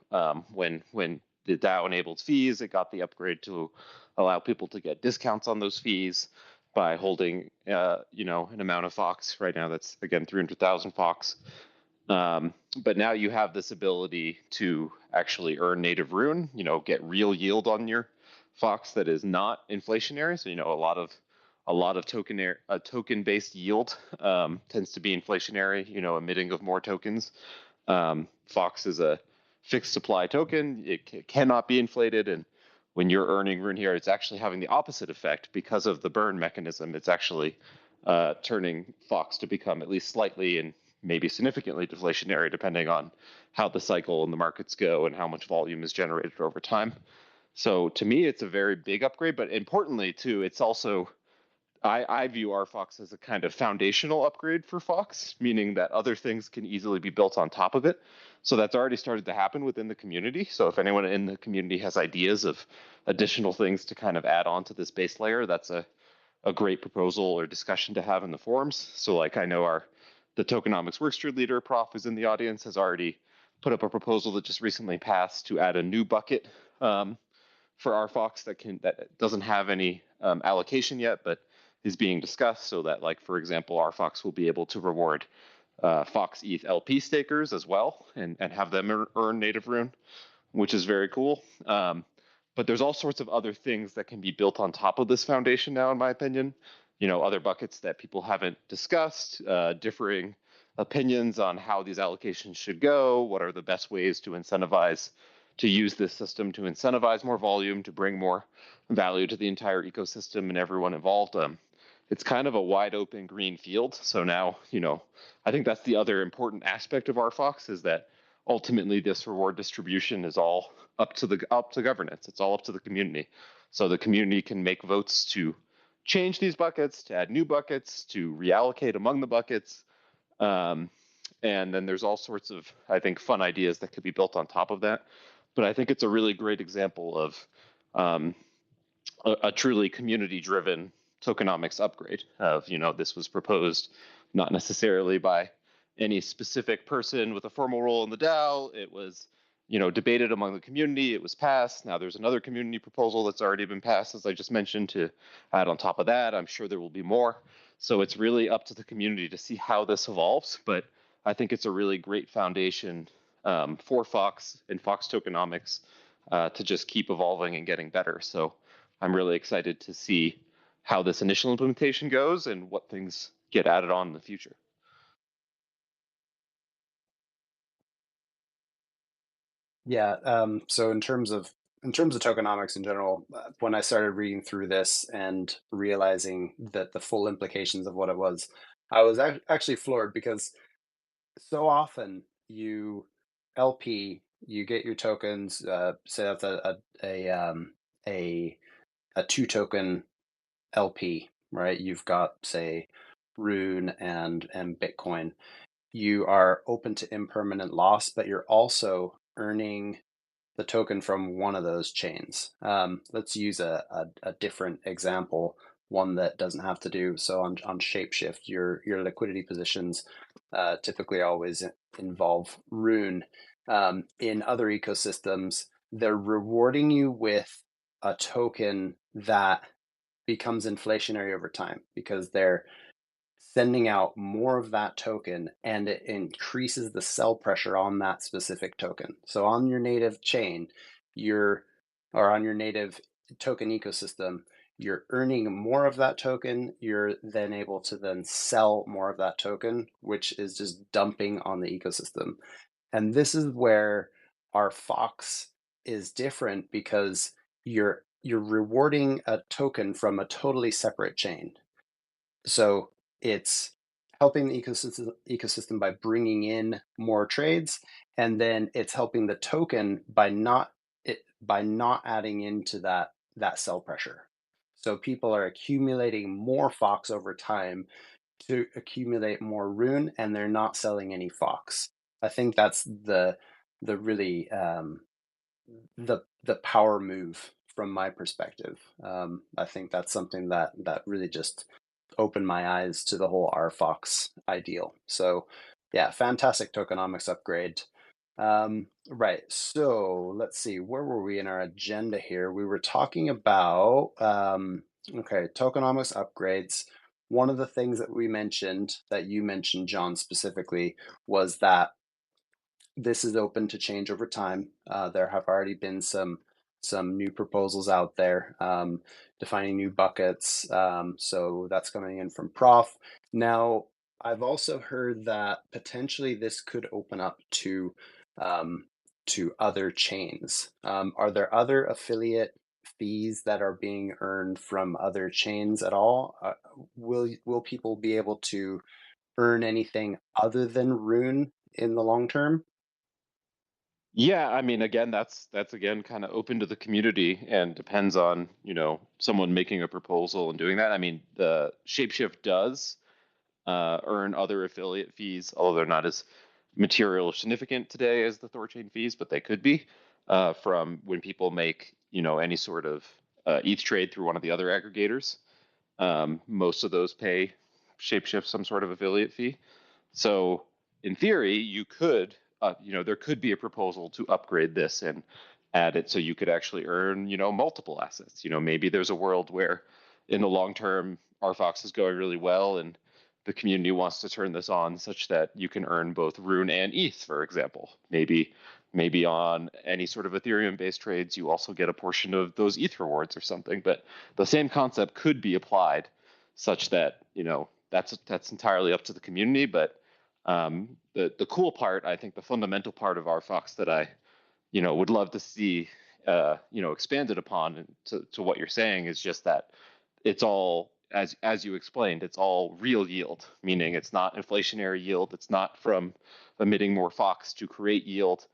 when the DAO enabled fees. It got the upgrade to allow people to get discounts on those fees by holding, an amount of Fox. Right now, that's again 300,000 Fox. But now you have this ability to actually earn native Rune, get real yield on your Fox that is not inflationary. So, a lot of token based yield tends to be inflationary, emitting of more tokens. Fox is a fixed supply token. It cannot be inflated. And when you're earning Rune here, it's actually having the opposite effect because of the burn mechanism. It's actually turning Fox to become at least slightly and maybe significantly deflationary, depending on how the cycle and the markets go and how much volume is generated over time. So to me, it's a very big upgrade, but importantly too, it's also, I view RFox as a kind of foundational upgrade for Fox, meaning that other things can easily be built on top of it. So that's already started to happen within the community. So if anyone in the community has ideas of additional things to kind of add on to this base layer, that's a great proposal or discussion to have in the forums. So like I know the tokenomics workstream leader, Prof, is in the audience, has already put up a proposal that just recently passed to add a new bucket for RFox that doesn't have any allocation yet, but is being discussed so that, like, for example, RFox will be able to reward Fox ETH LP stakers as well and have them earn native Rune, which is very cool. But there's all sorts of other things that can be built on top of this foundation now, in my opinion. Other buckets that people haven't discussed, differing opinions on how these allocations should go, what are the best ways to use this system to incentivize more volume, to bring more value to the entire ecosystem and everyone involved. It's kind of a wide open green field. So now, I think that's the other important aspect of RFox, is that ultimately this reward distribution is all up to governance. It's all up to the community. So the community can make votes to change these buckets, to add new buckets, to reallocate among the buckets. And then there's all sorts of, I think, fun ideas that could be built on top of that. But I think it's a really great example of a truly community-driven tokenomics upgrade of, this was proposed not necessarily by any specific person with a formal role in the DAO. It was, debated among the community. It was passed. Now there's another community proposal that's already been passed, as I just mentioned, to add on top of that. I'm sure there will be more. So it's really up to the community to see how this evolves. But I think it's a really great foundation for Fox and Fox tokenomics to just keep evolving and getting better. So I'm really excited to see how this initial implementation goes and what things get added on in the future. Yeah. So in terms of tokenomics in general, when I started reading through this and realizing that the full implications of what it was, I was actually floored, because so often you get your tokens. Say that's a 2 token LP, right? You've got, say, Rune and Bitcoin. You are open to impermanent loss, but you're also earning the token from one of those chains. Let's use a different example, one that doesn't have to do so on Shapeshift. Your liquidity positions typically always involve Rune. In other ecosystems, they're rewarding you with a token that becomes inflationary over time, because they're sending out more of that token, and it increases the sell pressure on that specific token. So on your native chain, or on your native token ecosystem, you're earning more of that token. You're then able to then sell more of that token, which is just dumping on the ecosystem. And this is where our Fox is different, because you're rewarding a token from a totally separate chain. So it's helping the ecosystem by bringing in more trades, and then it's helping the token by not adding into that sell pressure. So people are accumulating more Fox over time to accumulate more Rune, and they're not selling any Fox. I think that's the really the power move from my perspective. I think that's something that really just opened my eyes to the whole RFox ideal. So yeah, fantastic tokenomics upgrade. Right. So let's see, where were we in our agenda here? We were talking about okay, tokenomics upgrades. One of the things that we mentioned, that you mentioned, John, specifically, was that this is open to change over time. There have already been some new proposals out there defining new buckets. So that's coming in from Prof. Now, I've also heard that potentially this could open up um, to other chains. Are there other affiliate fees that are being earned from other chains at all? Will people be able to earn anything other than Rune in the long term? Yeah, I mean, again, that's again kind of open to the community and depends on, someone making a proposal and doing that. I mean, the Shapeshift does earn other affiliate fees, although they're not as material or significant today as the Thorchain fees, but they could be from when people make, any sort of ETH trade through one of the other aggregators. Most of those pay Shapeshift some sort of affiliate fee. So in theory, you could, there could be a proposal to upgrade this and add it so you could actually earn, multiple assets. Maybe there's a world where in the long term, RFox is going really well and the community wants to turn this on such that you can earn both Rune and ETH, for example. Maybe on any sort of Ethereum based trades, you also get a portion of those ETH rewards or something. But the same concept could be applied such that, that's entirely up to the community. But the cool part, I think the fundamental part of RFox that I, would love to see, expanded upon to what you're saying is just that it's all, as you explained, it's all real yield, meaning it's not inflationary yield. It's not from emitting more Fox to create yield.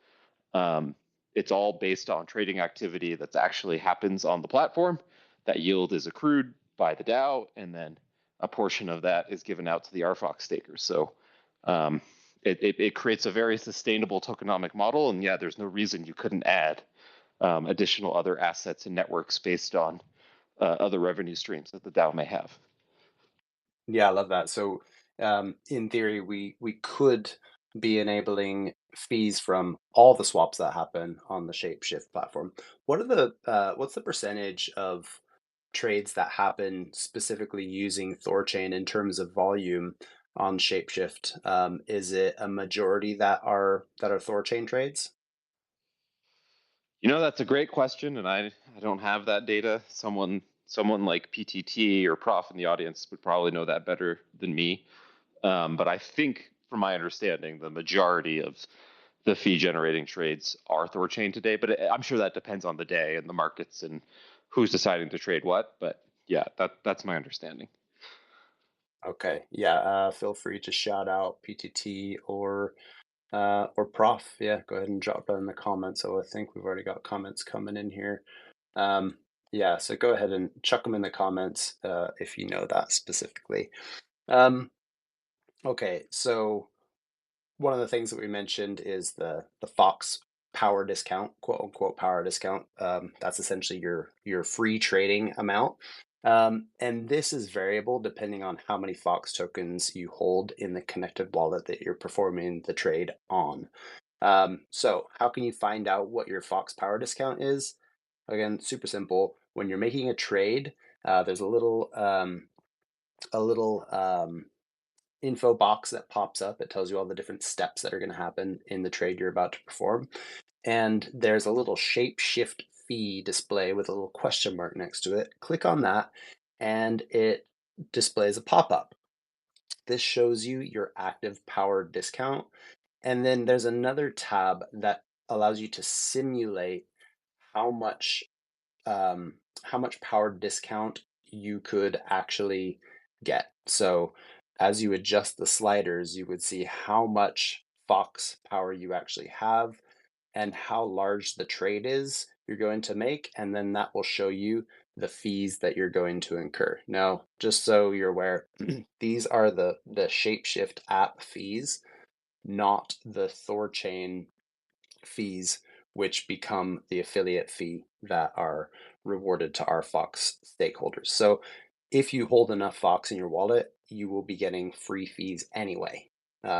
Um, it's all based on trading activity that actually happens on the platform. That yield is accrued by the DAO, and then a portion of that is given out to the RFox stakers. So um, it creates a very sustainable tokenomic model. And yeah, there's no reason you couldn't add additional other assets and networks based on other revenue streams that the DAO may have. Yeah, I love that. So, in theory, we could be enabling fees from all the swaps that happen on the Shapeshift platform. What's the percentage of trades that happen specifically using Thorchain in terms of volume on Shapeshift? Is it a majority that are Thorchain trades? That's a great question, and I don't have that data. Someone like PTT or Prof in the audience would probably know that better than me. But I think, from my understanding, the majority of the fee generating trades are Thorchain today. But I'm sure that depends on the day and the markets and who's deciding to trade what. But yeah, that's my understanding. Okay, yeah. Feel free to shout out PTT or Prof. Yeah, go ahead and drop that in the comments. So I think we've already got comments coming in here. Yeah, so go ahead and chuck them in the comments if you know that specifically. Um, okay, so one of the things that we mentioned is the Fox power discount, quote unquote power discount. That's essentially your free trading amount. And this is variable depending on how many Fox tokens you hold in the connected wallet that you're performing the trade on. So how can you find out what your Fox power discount is? Again, super simple. When you're making a trade, there's a little info box that pops up. It tells you all the different steps that are going to happen in the trade you're about to perform. And there's a little shape shift fee display with a little question mark next to it. Click on that, and it displays a pop-up. This shows you your active power discount. And then there's another tab that allows you to simulate how much um, how much power discount you could actually get. So as you adjust the sliders, you would see how much Fox power you actually have and how large the trade is you're going to make, and then that will show you the fees that you're going to incur. Now, just so you're aware, these are the Shapeshift app fees, not the Thorchain fees, which become the affiliate fee that are rewarded to our Fox stakeholders. So if you hold enough Fox in your wallet, you will be getting free fees anyway,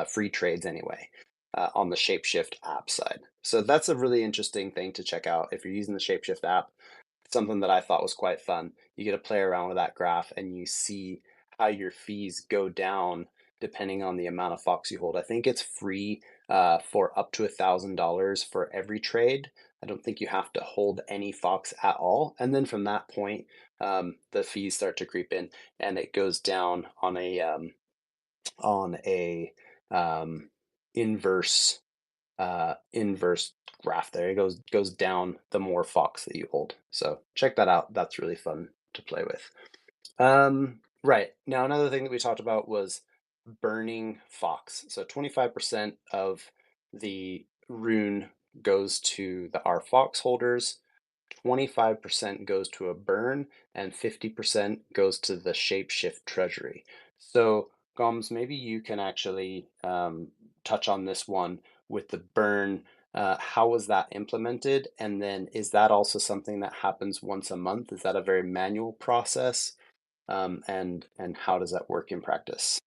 free trades anyway. on the Shapeshift app side. So that's a really interesting thing to check out if you're using the Shapeshift app. Something that I thought was quite fun. You get to play around with that graph and you see how your fees go down depending on the amount of Fox you hold. I think it's free for up to $1,000 for every trade. I don't think you have to hold any Fox at all. And then from that point, the fees start to creep in, and it goes down on a inverse inverse graph there. It goes down the more Fox that you hold. So check that out. That's really fun to play with. Right. Now, another thing that we talked about was burning Fox. So 25% of the rune goes to our Fox holders, 25% goes to a burn, and 50% goes to the Shapeshift treasury. So, Goms, maybe you can actually touch on this one with the burn. How was that implemented? And then is that also something that happens once a month? Is that a very manual process? And how does that work in practice?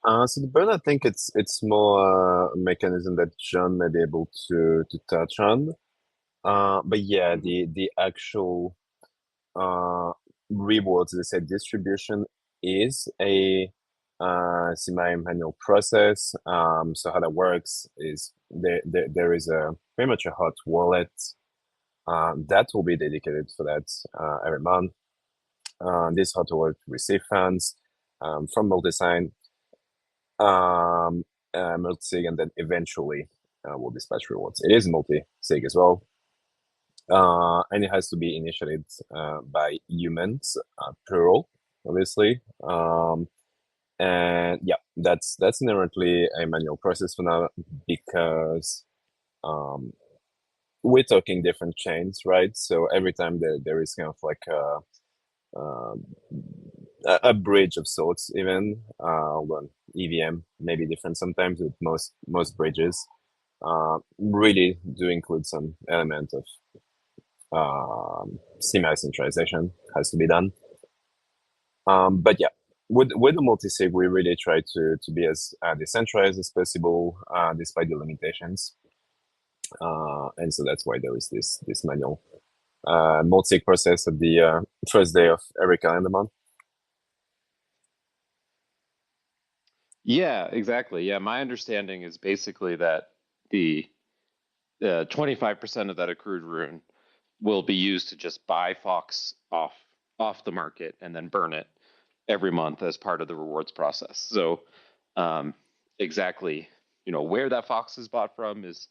So the burn, I think it's more a mechanism that John may be able to touch on. But yeah, the actual rewards, let's say, distribution is a semi-manual process. So how that works is there is a pretty much a hot wallet that will be dedicated for that every month. This hot wallet receive funds from multi-sign, multi-sig, and then eventually will dispatch rewards. It is multi-sig as well. And it has to be initiated by humans, plural, obviously. And yeah, that's inherently a manual process for now because we're talking different chains, right? So every time there is kind of like a bridge of sorts, even well, EVM may be different sometimes with most bridges. Really do include some element of semi-centralization has to be done. But yeah, with the multi-sig, we really try to be as decentralized as possible, despite the limitations. And so that's why there is this manual multi-sig process at the first day of every calendar month. Yeah, exactly. Yeah, my understanding is basically that the 25% of that accrued rune will be used to just buy Fox off the market and then burn it every month as part of the rewards process. So exactly, where that Fox is bought from is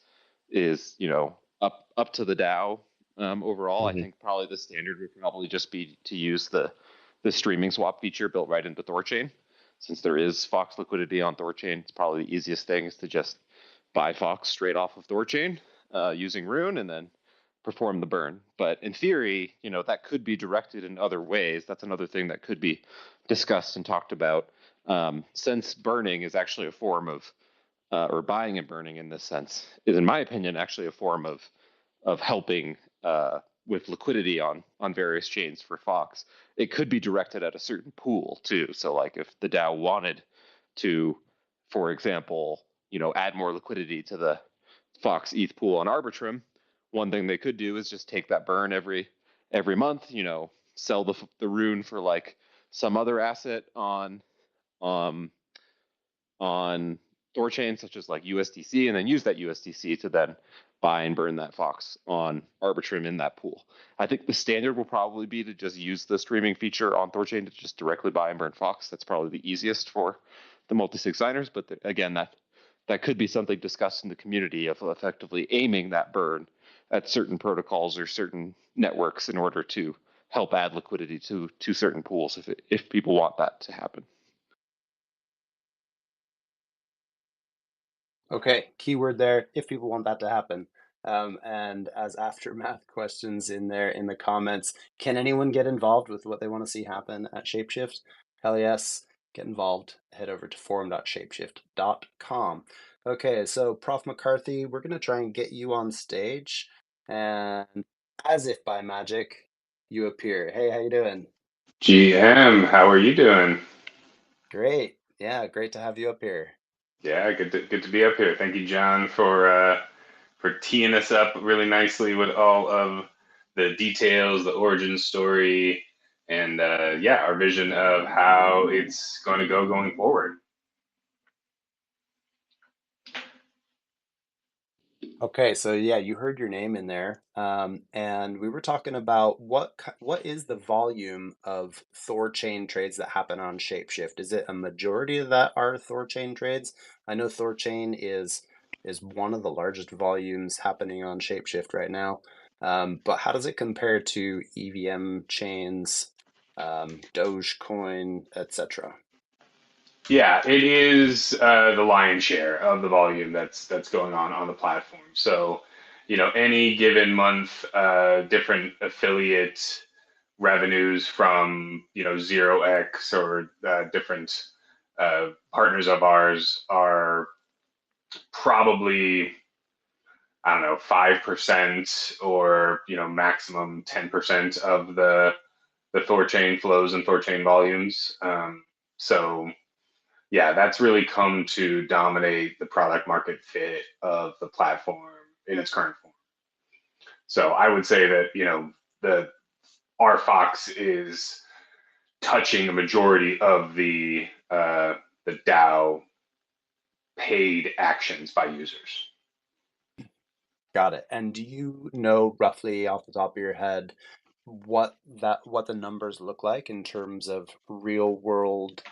up to the DAO overall. I think probably the standard would probably just be to use the streaming swap feature built right into Thorchain. Since there is Fox liquidity on Thorchain, it's probably the easiest thing is to just buy Fox straight off of Thorchain using Rune and then perform the burn. But in theory, that could be directed in other ways. That's another thing that could be discussed and talked about. Since burning is actually a form of, or buying and burning in this sense, is in my opinion actually a form of helping with liquidity on various chains for Fox. It could be directed at a certain pool too. So like if the DAO wanted to, for example, add more liquidity to the Fox ETH pool on Arbitrum, one thing they could do is just take that burn every month, sell the rune for like some other asset um on Thorchain, such as like USDC, and then use that USDC to then buy and burn that Fox on Arbitrum in that pool. I think the standard will probably be to just use the streaming feature on Thorchain to just directly buy and burn Fox. That's probably the easiest for the multi-sig signers. But again, that could be something discussed in the community of effectively aiming that burn at certain protocols or certain networks in order to help add liquidity to certain pools if people want that to happen. Okay, keyword there, if people want that to happen. And as aftermath questions in there in the comments, can anyone get involved with what they want to see happen at Shapeshift? Hell yes, get involved. Head over to forum.shapeshift.com. Okay, so Prof. McCarthy, we're going to try and get you on stage. And as if by magic, you appear. Hey, how you doing? GM, how are you doing? Great. Yeah, great to have you up here. Yeah, good to be up here. Thank you, John, for teeing us up really nicely with all of the details, the origin story, and yeah, our vision of how it's going to go going forward. Okay, so yeah, you heard your name in there, and we were talking about what is the volume of Thorchain trades that happen on Shapeshift? Is it a majority of that are Thorchain trades? I know Thorchain is one of the largest volumes happening on Shapeshift right now, but how does it compare to EVM chains, Dogecoin, etc.? Yeah, it is the lion's share of the volume that's going on the platform. So, any given month, different affiliate revenues from 0x or different partners of ours are probably, I don't know, 5% or maximum 10% of the Thorchain flows and Thorchain volumes. So yeah, that's really come to dominate the product market fit of the platform in its current form. So I would say that the RFox is touching a majority of the DAO paid actions by users. Got it. And do you know roughly off the top of your head what the numbers look like in terms of real world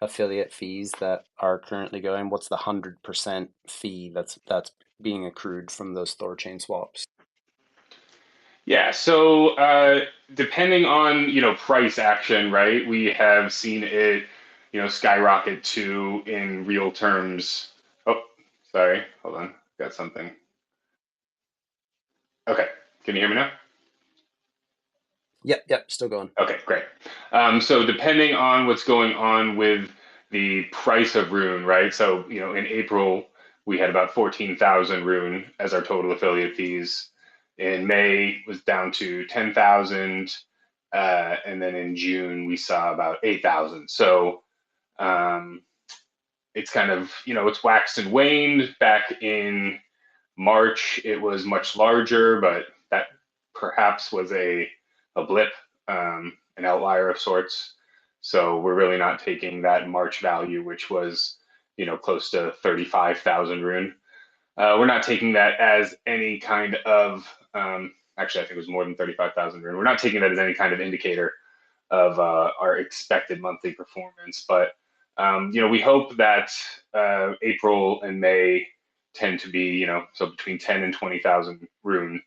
affiliate fees that are currently going? What's the 100% fee that's being accrued from those Thorchain swaps? Yeah, so depending on price action, right? We have seen it skyrocket to in real terms. Oh, sorry, hold on, got something. Okay, can you hear me now? Yep, still going. Okay, great. So depending on what's going on with the price of Rune, right? So in April we had about 14,000 Rune as our total affiliate fees. In May was down to 10,000, and then in June we saw about 8,000. So um, it's kind of it's waxed and waned. Back in March it was much larger, but that perhaps was a blip, an outlier of sorts. So we're really not taking that March value, which was close to 35,000 Rune. We're not taking that as any kind of actually I think it was more than 35,000 Rune. We're not taking that as any kind of indicator of our expected monthly performance, but we hope that April and May tend to be so between 10 and 20,000 Rune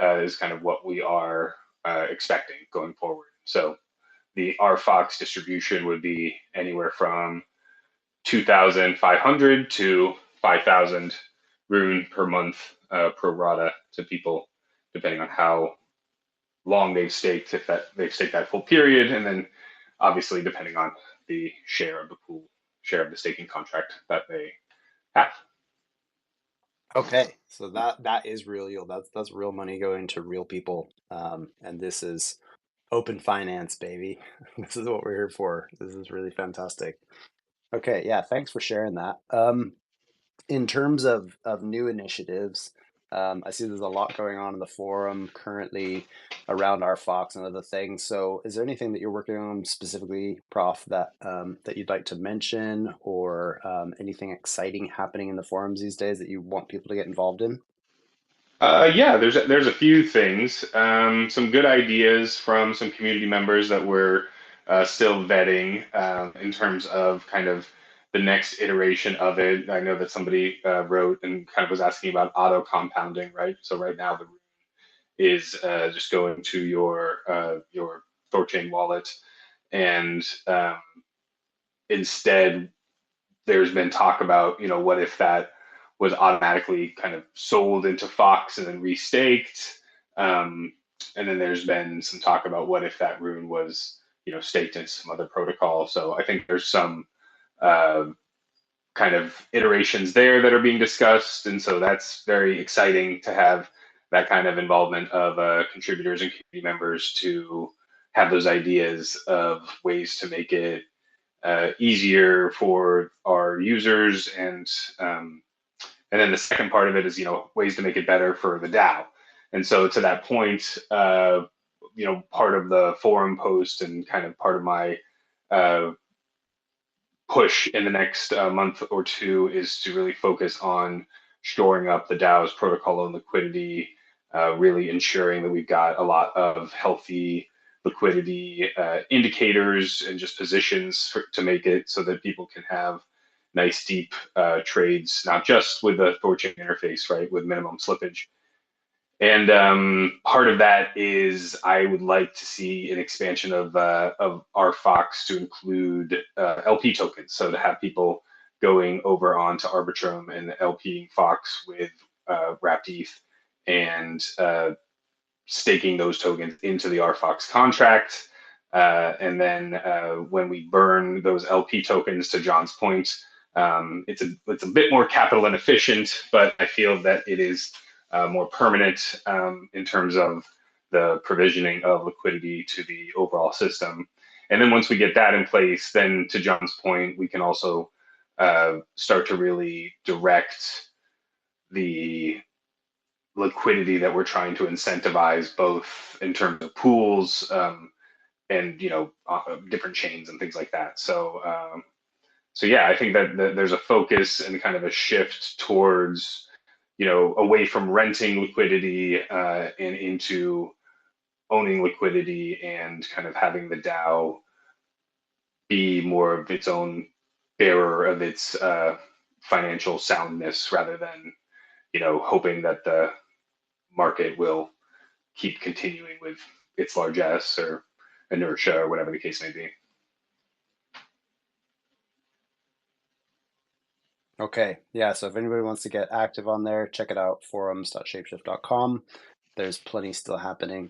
is kind of what we are expecting going forward. So the RFox distribution would be anywhere from 2,500 to 5,000 Rune per month, pro rata to people, depending on how long they've staked, if that they've staked that full period, and then obviously depending on the share of the pool, share of the staking contract that they have. Okay, so that is real yield. That's real money going to real people. And this is open finance, baby. This is what we're here for. This is really fantastic. Okay, yeah, thanks for sharing that. In terms of new initiatives, I see there's a lot going on in the forum currently around our Fox and other things. So, is there anything that you're working on specifically, Prof, that that you'd like to mention, or anything exciting happening in the forums these days that you want people to get involved in? Yeah, there's a few things, some good ideas from some community members that we're still vetting in terms of kind of the next iteration of it. I know that somebody wrote and kind of was asking about auto compounding, right? So right now the is just going to your Thorchain wallet, and instead there's been talk about what if that was automatically kind of sold into Fox and then restaked, and then there's been some talk about what if that Rune was staked in some other protocol. So I think there's some uh, kind of iterations there that are being discussed, and so that's very exciting to have that kind of involvement of contributors and community members to have those ideas of ways to make it easier for our users, and then the second part of it is ways to make it better for the DAO. And so to that point, part of the forum post and kind of part of my push in the next month or two is to really focus on shoring up the DAO's protocol and liquidity, really ensuring that we've got a lot of healthy liquidity indicators and just positions to make it so that people can have nice deep trades, not just with the Thorchain interface, right, with minimum slippage. And part of that is I would like to see an expansion of our Fox to include LP tokens. So to have people going over onto Arbitrum and LPing Fox with wrapped ETH and staking those tokens into the RFox contract. And then when we burn those LP tokens, to John's point, it's a bit more capital inefficient, but I feel that it is more permanent in terms of the provisioning of liquidity to the overall system. And then once we get that in place, then to John's point, we can also start to really direct the liquidity that we're trying to incentivize, both in terms of pools and different chains and things like that. So yeah, I think that there's a focus and kind of a shift towards away from renting liquidity and into owning liquidity, and kind of having the DAO be more of its own bearer of its financial soundness, rather than hoping that the market will keep continuing with its largesse or inertia or whatever the case may be. Okay, yeah, so if anybody wants to get active on there, check it out, forums.shapeshift.com. There's plenty still happening.